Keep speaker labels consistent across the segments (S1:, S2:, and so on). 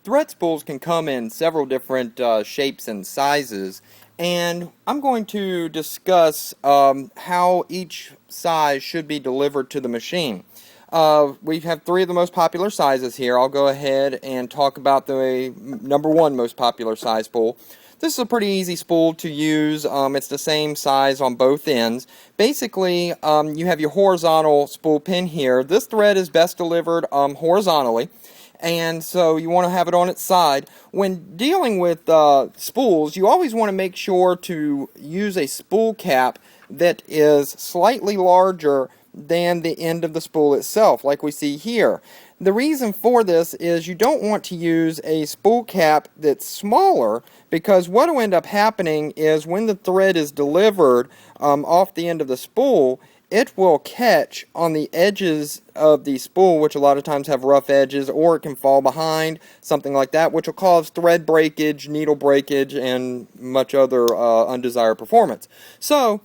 S1: Thread spools can come in several different shapes and sizes, and I'm going to discuss how each size should be delivered to the machine. We have three of the most popular sizes here. I'll go ahead and talk about the number one most popular size spool. This is a pretty easy spool to use. It's the same size on both ends. Basically, you have your horizontal spool pin here. This thread is best delivered horizontally, and so you want to have it on its side. When dealing with spools, you always want to make sure to use a spool cap that is slightly larger than the end of the spool itself, like we see here. The reason for this is you don't want to use a spool cap that's smaller, because what will end up happening is when the thread is delivered off the end of the spool, it will catch on the edges of the spool, which a lot of times have rough edges, or it can fall behind, something like that, which will cause thread breakage, needle breakage, and much other undesired performance. So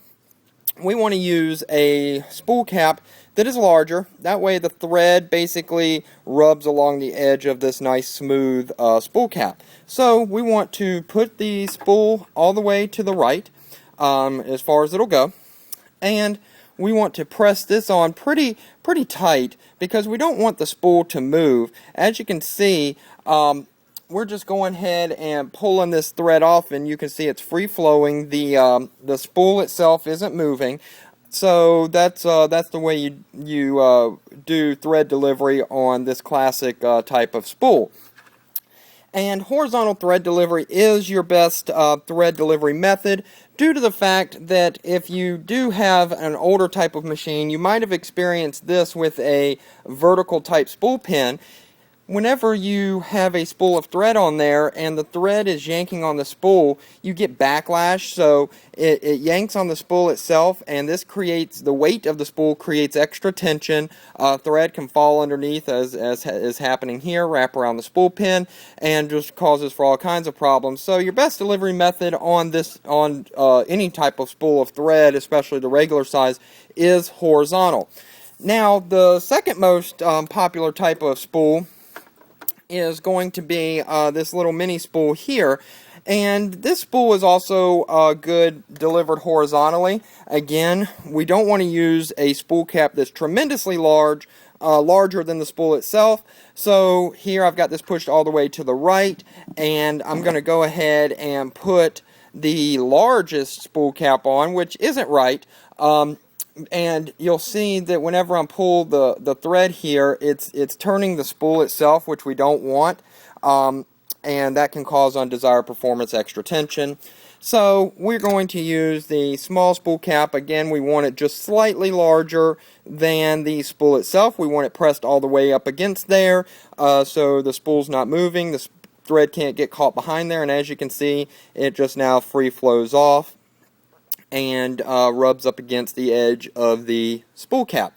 S1: we want to use a spool cap that is larger. That way the thread basically rubs along the edge of this nice smooth spool cap. So we want to put the spool all the way to the right, as far as it'll go, and we want to press this on pretty tight, because we don't want the spool to move. As you can see, we're just going ahead and pulling this thread off, and you can see it's free flowing. The spool itself isn't moving. So that's the way you do thread delivery on this classic type of spool. And horizontal thread delivery is your best thread delivery method, due to the fact that if you do have an older type of machine, you might have experienced this with a vertical type spool pin. Whenever you have a spool of thread on there and the thread is yanking on the spool, you get backlash, so it yanks on the spool itself, and this creates, the weight of the spool creates extra tension. Thread can fall underneath, as is happening here, wrap around the spool pin, and just causes for all kinds of problems. So your best delivery method on this, on any type of spool of thread, especially the regular size, is horizontal. Now, the second most popular type of spool is going to be this little mini spool here, and this spool is also good delivered horizontally. Again, we don't want to use a spool cap that's tremendously large, larger than the spool itself. So here I've got this pushed all the way to the right, and I'm going to go ahead and put the largest spool cap on, which isn't right. And you'll see that whenever I pull the thread here, it's turning the spool itself, which we don't want, and that can cause undesired performance, extra tension. So we're going to use the small spool cap. Again, we want it just slightly larger than the spool itself. We want it pressed all the way up against there, so the spool's not moving, the thread can't get caught behind there, and as you can see, it just now free flows off and rubs up against the edge of the spool cap.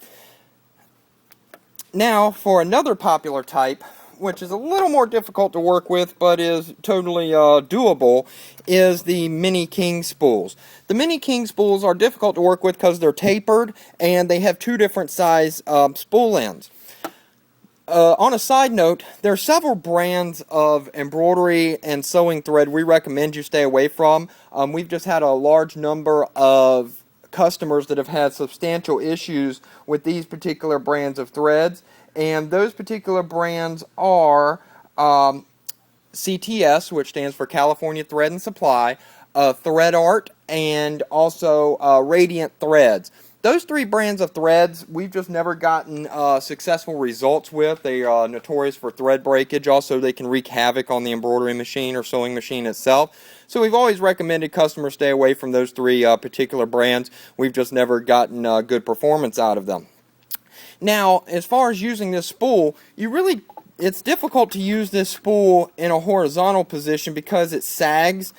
S1: Now, for another popular type, which is a little more difficult to work with but is totally doable, is the mini king spools. The mini king spools are difficult to work with because they're tapered and they have two different size spool ends. On a side note, there are several brands of embroidery and sewing thread we recommend you stay away from. We've just had a large number of customers that have had substantial issues with these particular brands of threads, and those particular brands are CTS, which stands for California Thread and Supply, Thread Art, and also Radiant Threads. Those three brands of threads, we've just never gotten successful results with. They are notorious for thread breakage. Also, they can wreak havoc on the embroidery machine or sewing machine itself. So we've always recommended customers stay away from those three particular brands. We've just never gotten good performance out of them. Now, as far as using this spool, it's difficult to use this spool in a horizontal position because it sags,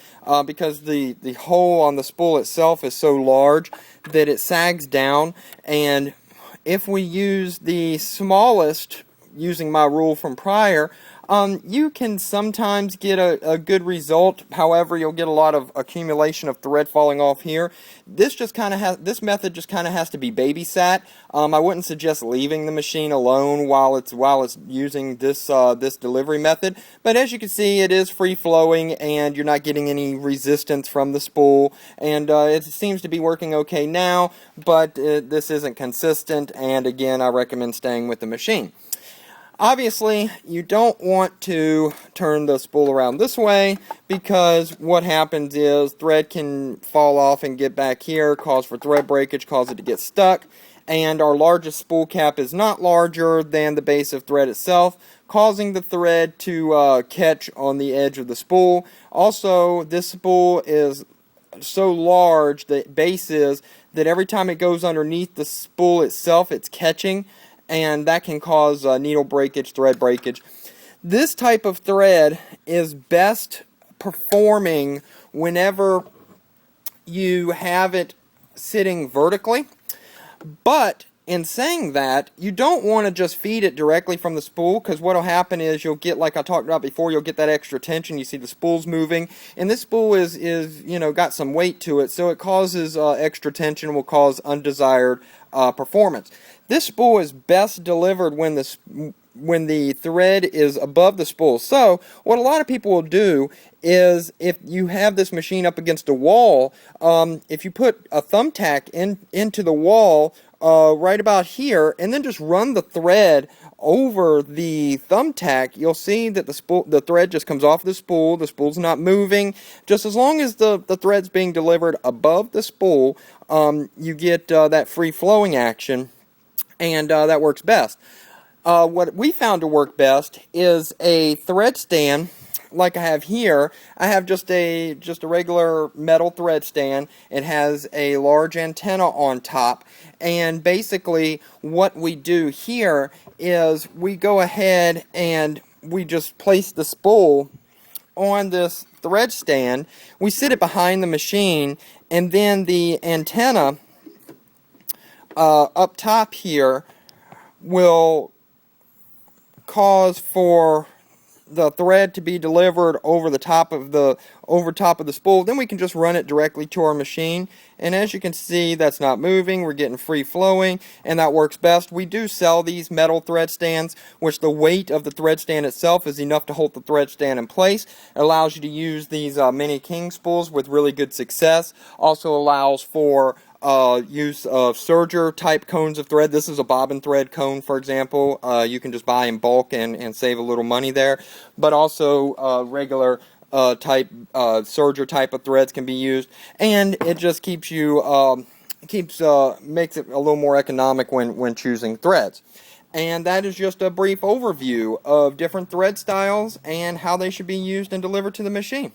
S1: because the hole on the spool itself is so large that it sags down. And if we use the smallest using my rule from prior, you can sometimes get a good result. However, you'll get a lot of accumulation of thread falling off here. This method just kind of has to be babysat. I wouldn't suggest leaving the machine alone while it's using this this delivery method. But as you can see, it is free flowing, and you're not getting any resistance from the spool. And it seems to be working okay now, but this isn't consistent. And again, I recommend staying with the machine. Obviously, you don't want to turn the spool around this way, because what happens is thread can fall off and get back here, cause for thread breakage, cause it to get stuck. And our largest spool cap is not larger than the base of thread itself, causing the thread to catch on the edge of the spool. Also, this spool is so large, the base is, that every time it goes underneath the spool itself, it's catching, and that can cause needle breakage, thread breakage. This type of thread is best performing whenever you have it sitting vertically. But in saying that, you don't want to just feed it directly from the spool, because what will happen is you'll get, like I talked about before, you'll get that extra tension. You see the spool's moving, and this spool is got some weight to it, so it causes extra tension, will cause undesired performance. This spool is best delivered when the thread is above the spool. So what a lot of people will do is, if you have this machine up against a wall, if you put a thumbtack into the wall right about here, and then just run the thread over the thumbtack, you'll see that the thread just comes off the spool. The spool's not moving. Just as long as the thread's being delivered above the spool, you get that free flowing action, and that works best. What we found to work best is a thread stand like I have here. I have just a regular metal thread stand. It has a large antenna on top, and basically what we do here is we go ahead and we just place the spool on this thread stand. We sit it behind the machine, and then the antenna up top here will cause for the thread to be delivered over the top of the spool. Then we can just run it directly to our machine, and as you can see, that's not moving. We're getting free flowing, and that works best. We do sell these metal thread stands, which the weight of the thread stand itself is enough to hold the thread stand in place. It allows you to use these mini king spools with really good success. Also allows for use of serger type cones of thread. This is a bobbin thread cone, for example. You can just buy in bulk and save a little money there. But also regular type serger type of threads can be used, and it just keeps you makes it a little more economic when choosing threads. And that is just a brief overview of different thread styles and how they should be used and delivered to the machine.